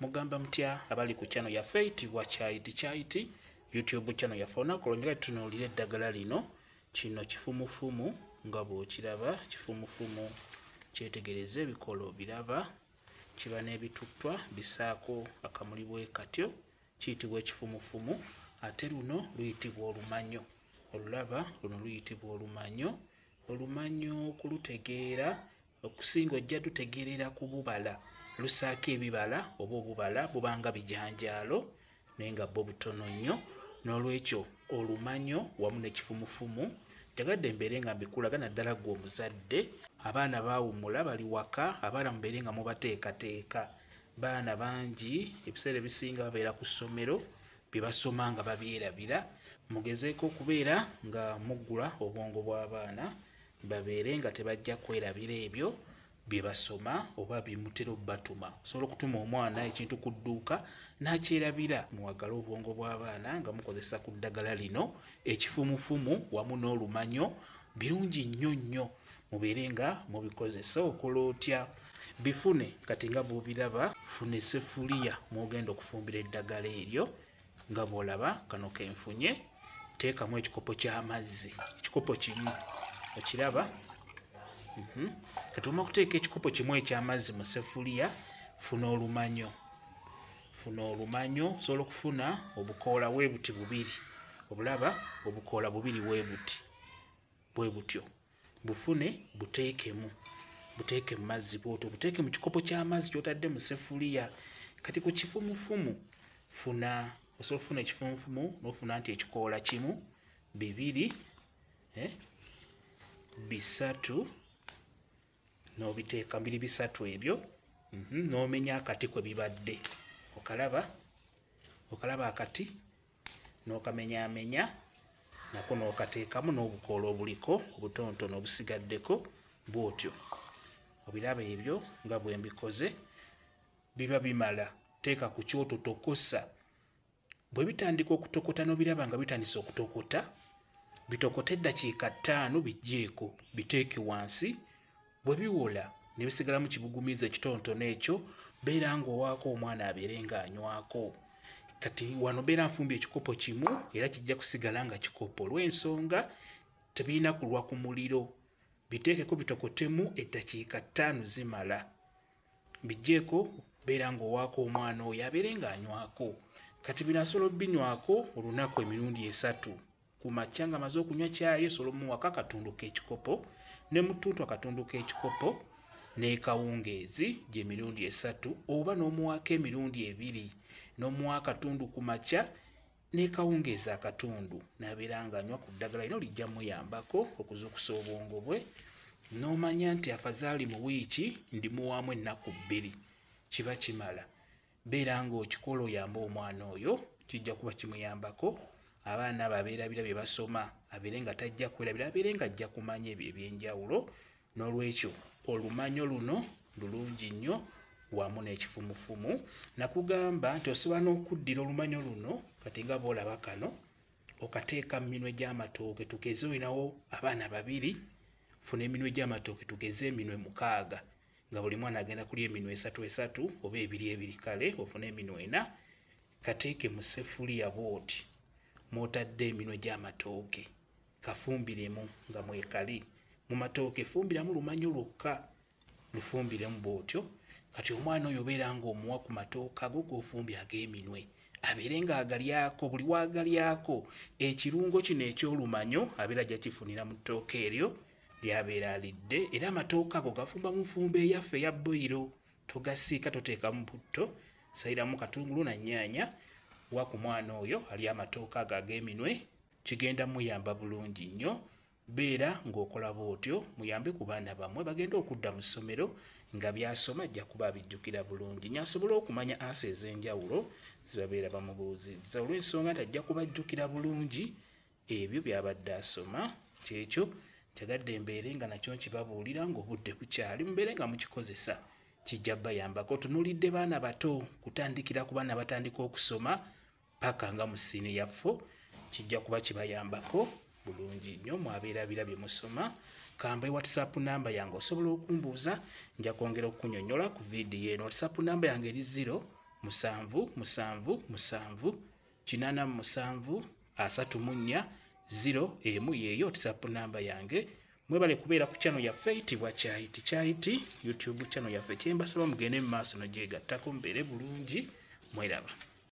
mugamba mutya abali ku channel yaffe eyitibwa Kyaiti YouTube channel yaffe olunaku olwo nga tutunuulira eddagala lino. Kino kifumufumu nga bw'okiraba, kifumufumu kyetegereze ebikolo biraba, kiba n'ebituttwa bisaako akamuli bwe katyo, kiyitibwa ekifumufumu. Ate luno luyitibwa olumanyo. Olulaba luno luyitibwa olumanyo. Olumanyo kulutegeera okusinga ojja tutegeerera ku bubala, lusaako ebibala oba obubala bubanga bijanjaalo naye nga bwo butono nnyo. N'olwekyo olumanyo wamu n'ekifumufumu jagadde mbeere nga mbikulaga naddala gwe omuzadde. Abaana baawummula bali waka, abaana mubeere nga mubateekateeka. Baana bangi ebiseera ebisinga babeera ku ssomero bye basoma nga babyerabira. Mugezeeko okubeera nga muggula obwongo bw'abaana babeere nga tebajja kwerabira ebyo bye basoma oba bimutera obbatuma. Osobola okutuma omwana ekintu ku dduuka n'akyerabira. Muwagale obwongo bw'abaana nga mukozesa ku ddagala lino ekifumufumu wamu n'olumanyo, birungi nnyo nnyo. Mubeere nga mubikozesa. Okola otya? Bifune kati nga bw'obiraba, funa essefuliya mw'ogenda okufumbira eddagala eryo. Nga bw'olaba kano kenfunye, teekamu ekikopo ky'amazzi, ekikopo kimu okiraba. Kati wamala okuteeka ekikopo kimu eky'amazzi mu ssefuliya, funa olumanyo. Funa olumanyo, osobola okufuna obukoola bwe buti bubiri. Obulaba obukoola bubiri bwe butyo. Bufune buteekemu. Buteeke mu mazzi bw'otyo, buteeke mu kikopo ky'amazzi ky'otadde mu ssefuliya. Kati ku kifumufumu osobola okufuna ekifumufumu n'ofuna nti ekikoola kimu, bibiri, bisatu, n'obiteeka biri bisatu ebyo, n'omenya akati kwe bibadde. Okalaba akati n'okamenyaamenya, nako n'okateekamu n'obukoola obuliko obutonotono obusigaddeko bw'otyo. Obiraba ebyo nga bwe mbikoze biba bimala. Teeka ku kyoto tokosa. Bwe bitandika okutokota n'obiraba nga bitandise okutokota, bitokote eddakiika 5 bijjeeko, biteeke wansi. Bwe biwola ne bisigalamu kibugumiza ekitonotono ekyo, beera ng'owaako omwana abeere ng'anywako. Kati wano beera nfumbye ekikopo kimu era kijja kusigala nga kikopo olw'ensonga tebirina kulwa ku muliro. Biteekeko bitokotemu eddakiika 5 zimala. Bijjeeko beera ng'owaako omwana oyo abeere ng'anywako. Kati bino asobola obinywako olunaku emirundi 3. Ku makya nga amaze okunywa caayi osobola omuwako akatundu k'ekikopo, ne mu ttuntu akatundu k'ekikopo n'ekawungeezi gy'emirundi 3, oba n'omuwako emirundi 2, n'omuwa akatundu ku makya n'ekawungeezi akatundu. N'abeera ng'anywa ku ddagala lino lijja muyambako okuzuukusa obwongo bwe. N'omanya nti afazaali mu wiiki ndimuwaamu ennaku 2, kiba kimala. Beera ng'okikola oyamba omwana oyo, kijja kuba kimuyambako. Abaana abo abeerabira bye basoma abeere nga tajja kwerabira, abeere nga ajja kumanya ebyo eby'enjawulo. N'olwekyo olumanyo luno lulungi nnyo wamu n'ekifumufumu. Nakugamba nti osobola n'okuddira olumanyo luno kati nga bw'olaba kano, okateeka mu minwe gy'amatooke. Tugeze olinawo abaana 2, funa eminwe gy'amatooke tugeze eminwe 6, nga buli mwana agenda kulya eminwe 3 oba 2 kale ofune eminwe 4. Kateeke mu ssefuliya bw'oti mw'otadde eminwe gy'amatooke, kafumbiremu nga mwekali. Mu matooke fumbiramu lumanyo lwokka, lufumbiremu bw'otyo. Kati omwana oyo obeera ng'omuwa ku matooke ago g'ofumbye ag'eminwe, abeere ng'agalyako. Buli waagalyako ekirungo kino eky'olumanyo abeera ajja kifunira mu ttooke eryo lyabeera alidde. Era amatooke ago gafumba mu nfumba eyaffe eya boyiro, togasiika, toteekamu butto, sayiramu katungulu na nnyaanya. Wa ku mwana oyo ali amatooke ago ag'eminwe, kigenda muyamba bulungi nnyo. Beera ng'okola bw'otyo, muyambe ku baana bammwe bagenda okudda mu ssomero nga byasoma ajja kuba abijjukira bulungi. Nyasobola okumanya ansi ez'enjawulo zibabeera bamubuuzizza, olw'ensonga nti ajja kubajjukira bulungi ebyo by'abadde asoma. Kyekyo kyagadde mbeere nga nakyo nkibabuulira ng'obudde bukyali, mubeere nga mukikozesa, kijja bayambako. Tunuulidde baana bato kutandikira ku baana batandika okusoma paka nga mu siniya 4, kijja kuba kibayambako bulungi nnyo mwabeerabira bye musoma. Kamba WhatsApp namba yange osobola okumbuuza, nja kwongera okunyonnyola ku vidiyo eno. WhatsApp namba yange eri musanvu musanvu musanvu 8734 0 yeyo WhatsApp namba yange. Mwebale kubeera ku channel yaffe eyitibwa Kyayiti YouTube channel yaffe. Kyembasaba mugende mu maaso n'ogyegattako mubeere bulungi. Mweraba.